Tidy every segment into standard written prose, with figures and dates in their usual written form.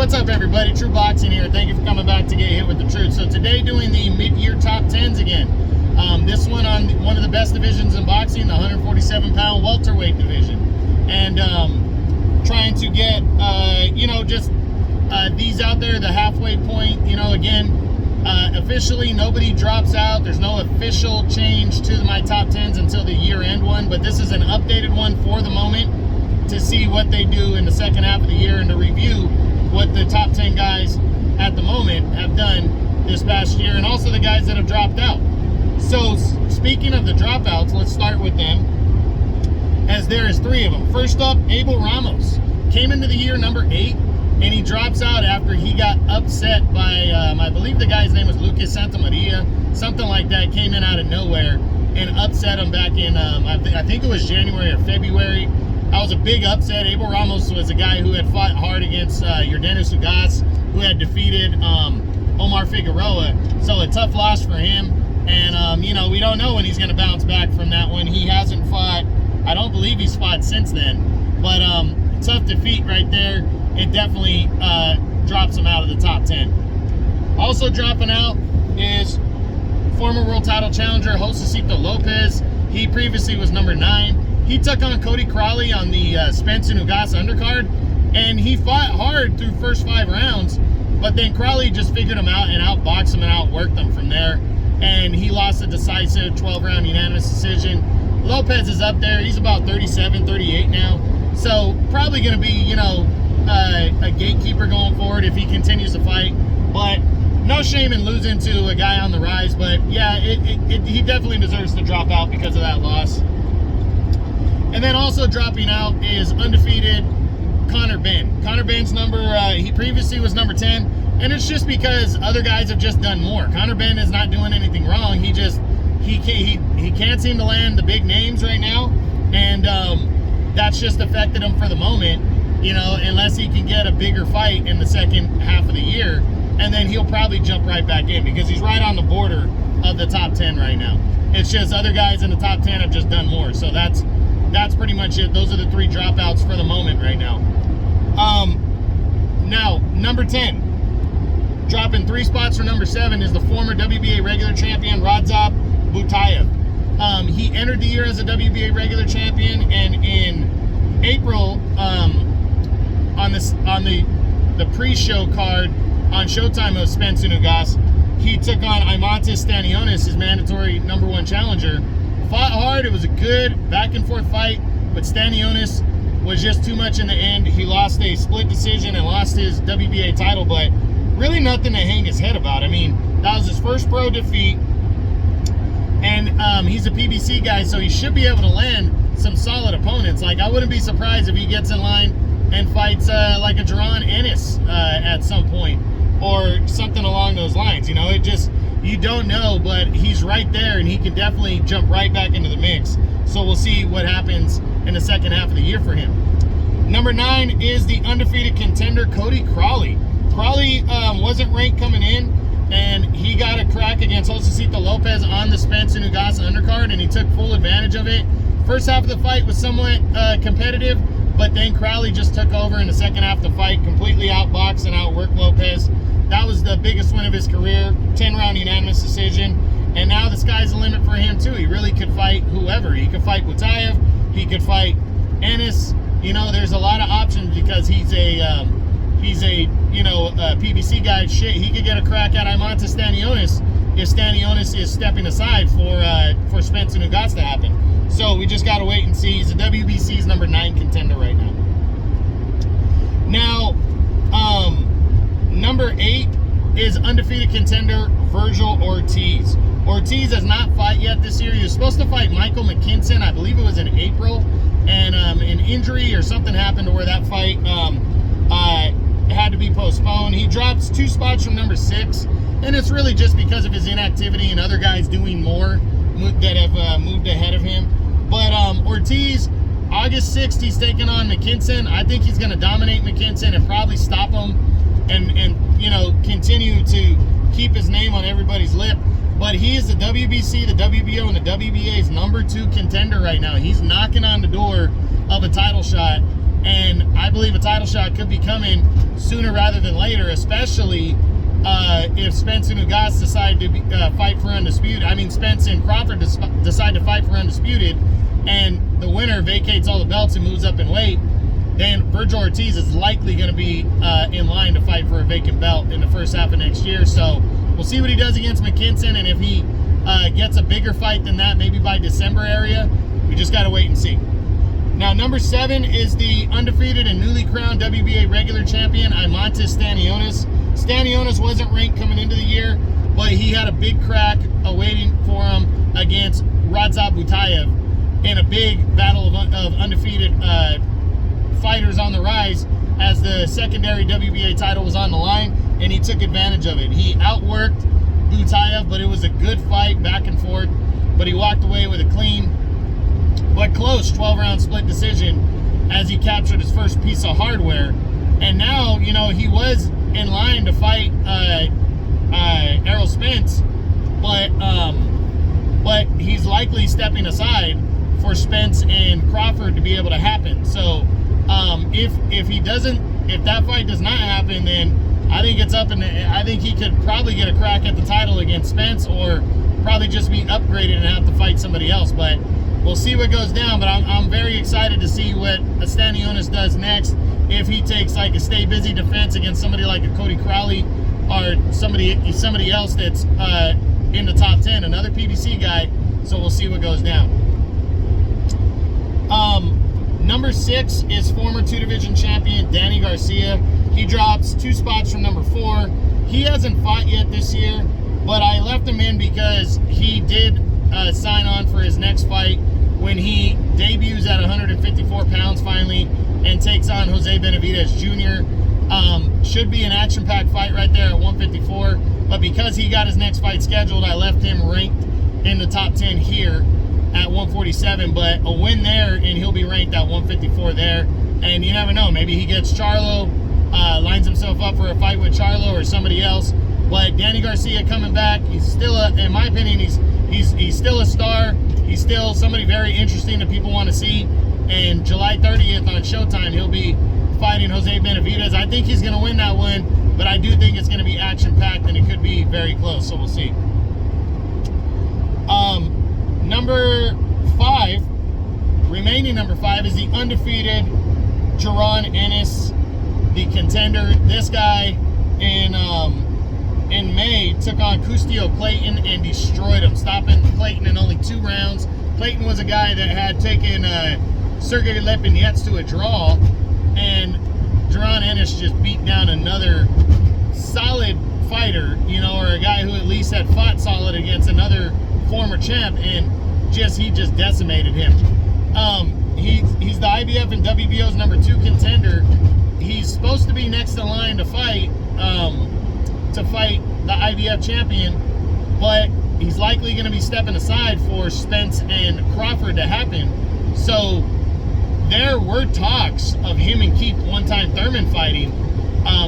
what's up everybody? True Boxing here. Thank you for coming back to get hit with the truth. So today doing the mid-year top 10s again. This one on one of the best divisions in boxing, the 147-pound welterweight division. And trying to get, these out there, the halfway point, again, officially nobody drops out. There's no official change to my top 10s until the year-end one, but this is an updated one for the moment to see what they do in the second half of the year and to review what the top 10 guys at the moment have done this past year, and also the guys that have dropped out. So speaking of the dropouts, let's start with them, as there is 3 of them. First up, Abel Ramos came into the year number 8, and he drops out after he got upset by I believe the guy's name was Lucas Santamaria, something like that. Came in out of nowhere and upset him back in I think it was January or February. That was a big upset. Abel Ramos was a guy who had fought hard against Yordenis Ugas, who had defeated Omar Figueroa. So a tough loss for him. And, we don't know when he's going to bounce back from that one. He hasn't fought, I don't believe he's fought since then. But tough defeat right there. It definitely drops him out of the top 10. Also dropping out is former world title challenger Josecito Lopez. He previously was number 9. He took on Cody Crowley on the Spence and Ugas undercard, and he fought hard through first 5 rounds, but then Crowley just figured him out and outboxed him and outworked him from there, and he lost a decisive 12-round unanimous decision. Lopez is up there. He's about 37, 38 now, so probably going to be, a gatekeeper going forward if he continues to fight, but no shame in losing to a guy on the rise. But yeah, he definitely deserves to drop out because of that loss. And then also dropping out is undefeated Conor Benn. Conor Benn's number, he previously was number 10, and it's just because other guys have just done more. Conor Benn is not doing anything wrong. He can't seem to land the big names right now, and that's just affected him for the moment, unless he can get a bigger fight in the second half of the year, and then he'll probably jump right back in because he's right on the border of the top 10 right now. It's just other guys in the top 10 have just done more, so that's pretty much it. Those are the 3 dropouts for the moment right now. Now, number 10, dropping 3 spots for number 7 is the former WBA regular champion, Radzab Butayev. He entered the year as a WBA regular champion, and in April, on the pre-show card on Showtime of Spence and Ugas, he took on Imantas Stanionis, his mandatory number 1 challenger. Fought hard. It was a good back and forth fight, but Stanionis was just too much in the end. He lost a split decision and lost his WBA title, but really nothing to hang his head about. I mean, that was his first pro defeat, and he's a PBC guy, so he should be able to land some solid opponents. Like, I wouldn't be surprised if he gets in line and fights like a Jaron Ennis at some point, or something along those lines. You don't know, but he's right there, and he can definitely jump right back into the mix. So we'll see what happens in the second half of the year for him. Number 9 is the undefeated contender, Cody Crowley. Crowley wasn't ranked coming in, and he got a crack against Josecito Lopez on the Spence and Ugas undercard, and he took full advantage of it. First half of the fight was somewhat competitive, but then Crowley just took over in the second half of the fight, completely outboxed and outworked Lopez. That was the biggest win of his career, 10-round unanimous decision. And now the sky's the limit for him too. He really could fight whoever. He could fight Butayev. He could fight Ennis. There's a lot of options because he's a PBC guy. Shit, he could get a crack at Imantas Stanionis if Stanionis is stepping aside for Spence and Ugas to happen. So we just gotta wait and see. He's the WBC's number 9 contender right now. Now, number 8 is undefeated contender Virgil Ortiz. Ortiz has not fought yet this year. He was supposed to fight Michael McKinson, I believe it was in April, and an injury or something happened to where that fight had to be postponed. He drops 2 spots from number 6, and it's really just because of his inactivity and other guys doing more that have moved ahead of him. But Ortiz, August 6th, he's taking on McKinson. I think he's going to dominate McKinson and probably stop him and continue to keep his name on everybody's lip. But he is the WBC, the WBO, and the WBA's number 2 contender right now. He's knocking on the door of a title shot And I believe a title shot could be coming sooner rather than later, especially if Spence and Ugas decide to fight for Undisputed. I mean, Spence and Crawford decide to fight for Undisputed, and the winner vacates all the belts and moves up in weight, then Virgil Ortiz is likely going to be in line to fight for a vacant belt in the first half of next year. So we'll see what he does against McKinson, and if he gets a bigger fight than that, maybe by December area, we just got to wait and see. Now, number 7 is the undefeated and newly crowned WBA regular champion, Imantas Stanionis. Stanionis wasn't ranked coming into the year, but he had a big crack awaiting for him against Radzab Butayev in a big battle of undefeated fighters on the rise, as the secondary WBA title was on the line, and he took advantage of it. He outworked Butayev, but it was a good fight, back and forth, but he walked away with a clean but close 12-round split decision as he captured his first piece of hardware. And now, you know, he was in line to fight Errol Spence, but he's likely stepping aside for Spence and Crawford to be able to happen. So if that fight does not happen, then I think it's up, and I think he could probably get a crack at the title against Spence, or probably just be upgraded and have to fight somebody else. But we'll see what goes down. But I'm very excited to see what Stanionis does next. If he takes like a stay busy defense against somebody like a Cody Crowley, or somebody else that's in the top 10, another PBC guy. So we'll see what goes down. Number 6 is former 2-division champion Danny Garcia. He drops 2 spots from number 4. He hasn't fought yet this year, but I left him in because he did sign on for his next fight when he debuts at 154 pounds finally and takes on Jose Benavidez Jr. Should be an action-packed fight right there at 154, but because he got his next fight scheduled, I left him ranked in the top 10 here at 147, but a win there and he'll be ranked at 154 there. And you never know, maybe he gets Charlo, lines himself up for a fight with Charlo or somebody else. But Danny Garcia coming back, he's still in my opinion, he's still a star. He's still somebody very interesting that people want to see. And July 30th on Showtime, he'll be fighting Jose Benavidez. I think he's going to win that one, but I do think it's going to be action-packed and it could be very close, so we'll see. Number 5, remaining number 5, is the undefeated Jaron Ennis, the contender. This guy in May took on Custio Clayton and destroyed him, stopping Clayton in only 2 rounds. Clayton was a guy that had taken Sergey Lepinets to a draw, and Jaron Ennis just beat down another solid fighter, you know, or a guy who at least had fought solid against another former champ, and he just decimated him. He's the IBF and WBO's number 2 contender. He's supposed to be next in line to fight the IBF champion, but he's likely going to be stepping aside for Spence and Crawford to happen. So there were talks of him and Keith one-time Thurman fighting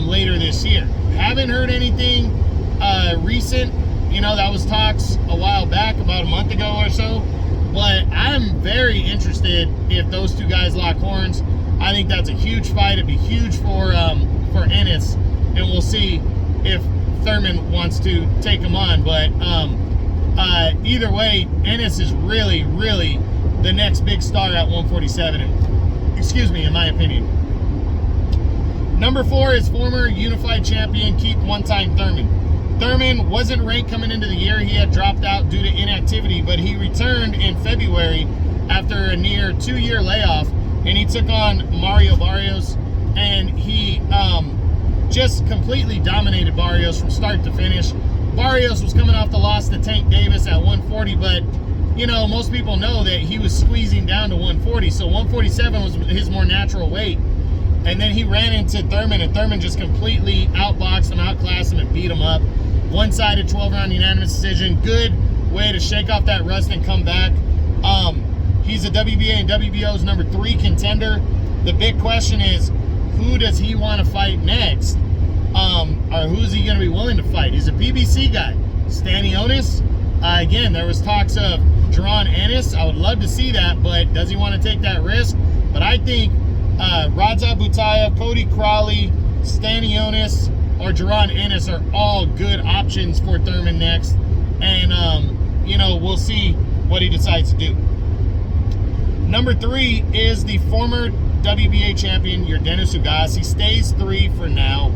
later this year. Haven't heard anything recent. You know, that was talks a while back, about a month ago or so. But I'm very interested if those 2 guys lock horns. I think that's a huge fight. It'd be huge for Ennis, and we'll see if Thurman wants to take him on. But either way, Ennis is really, really the next big star at 147. Excuse me, in my opinion. Number 4 is former unified champion Keith one-time Thurman. Thurman wasn't ranked coming into the year. He had dropped out due to inactivity, but he returned in February after a near 2-year layoff, and he took on Mario Barrios, and he just completely dominated Barrios from start to finish. Barrios was coming off the loss to Tank Davis at 140, but you know, most people know that he was squeezing down to 140, so 147 was his more natural weight. And then he ran into Thurman, and Thurman just completely outboxed him, outclassed him, and beat him up. One-sided 12-round unanimous decision. Good way to shake off that rust and come back. He's a WBA and WBO's number 3 contender. The big question is, who does he want to fight next? Or who's he going to be willing to fight? He's a PBC guy. Stanionis. Again, there was talks of Jaron Ennis. I would love to see that, but does he want to take that risk? But I think Radza Butayev, Cody Crawley, Stanionis, or Jaron Ennis are all good options for Thurman next. And, you know, we'll see what he decides to do. Number 3 is the former WBA champion, your Dennis Ugas. He stays 3 for now.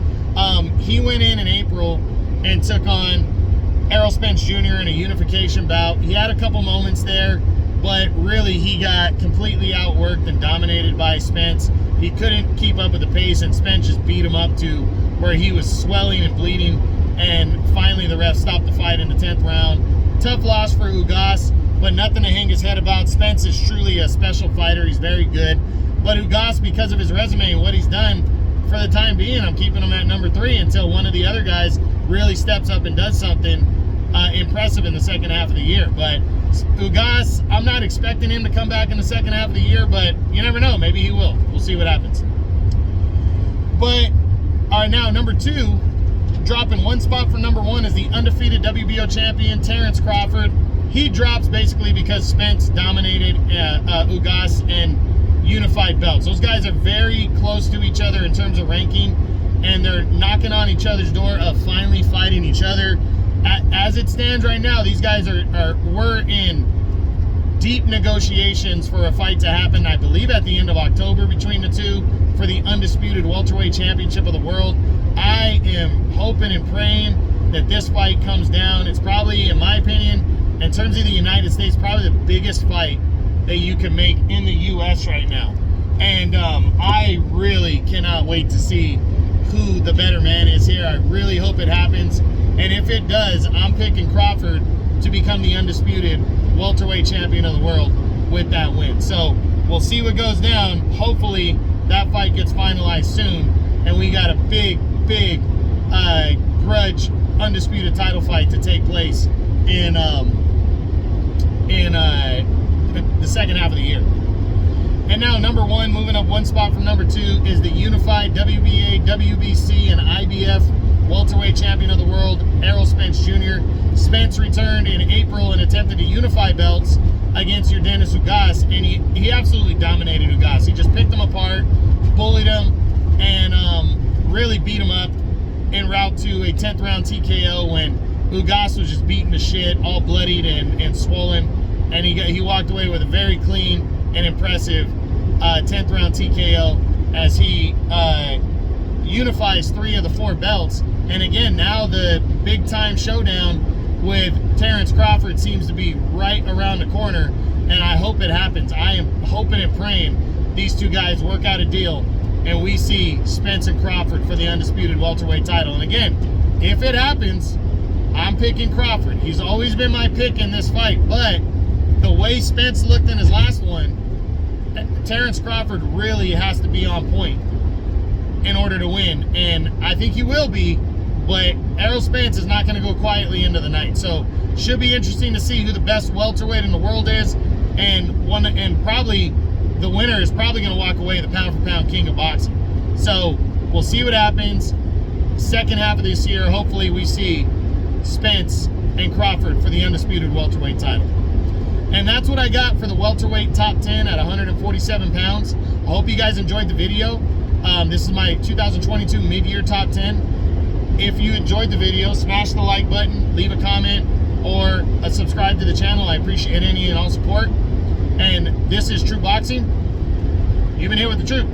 He went in April and took on Errol Spence Jr. in a unification bout. He had a couple moments there, but really he got completely outworked and dominated by Spence. He couldn't keep up with the pace, and Spence just beat him up to where he was swelling and bleeding, and finally the ref stopped the fight in the 10th round. Tough loss for Ugas, but nothing to hang his head about. Spence is truly a special fighter. He's very good. But Ugas, because of his resume and what he's done, for the time being, I'm keeping him at number 3 until one of the other guys really steps up and does something impressive in the second half of the year. But Ugas, I'm not expecting him to come back in the second half of the year, but you never know. Maybe he will. We'll see what happens. But, all right, now number 2, dropping one spot for number 1 is the undefeated WBO champion, Terrence Crawford. He drops basically because Spence dominated Ugas and unified belts. Those guys are very close to each other in terms of ranking, and they're knocking on each other's door of finally fighting each other. As it stands right now, these guys we're in deep negotiations for a fight to happen, I believe at the end of October, between the two for the undisputed welterweight championship of the world. I am hoping and praying that this fight comes down. It's probably, in my opinion, in terms of the United States, probably the biggest fight that you can make in the U.S. right now. And I really cannot wait to see who the better man is here. I really hope it happens. And if it does, I'm picking Crawford to become the undisputed welterweight champion of the world with that win. So we'll see what goes down. Hopefully that fight gets finalized soon, and we got a big grudge undisputed title fight to take place in the second half of the year. And now number 1, moving up one spot from number 2, is the unified WBA, WBC, and IBF welterweight champion of the world, Errol Spence Jr. Spence returned in April and attempted to unify belts against your Dennis Ugas, and he absolutely dominated Ugas. He just picked him apart, bullied him, and really beat him up en route to a 10th round TKO when Ugas was just beating the shit, all bloodied and swollen, and he walked away with a very clean and impressive 10th round TKO as he unifies 3 of the 4 belts. And again, now the big time showdown with Terrence Crawford seems to be right around the corner, and I hope it happens. I am hoping and praying these two guys work out a deal and we see Spence and Crawford for the undisputed welterweight title. And again, if it happens, I'm picking Crawford. He's always been my pick in this fight, but the way Spence looked in his last one, Terrence Crawford really has to be on point in order to win, and I think he will be, but Errol Spence is not going to go quietly into the night. So should be interesting to see who the best welterweight in the world is, and probably the winner is probably going to walk away the pound for pound king of boxing. So we'll see what happens. Second half of this year, hopefully we see Spence and Crawford for the undisputed welterweight title. And that's what I got for the welterweight top 10 at 147 pounds. I hope you guys enjoyed the video. This is my 2022 mid-year top 10. If you enjoyed the video, smash the like button, leave a comment, or subscribe to the channel. I appreciate any and all support. And this is True Boxing. You've been here with the truth.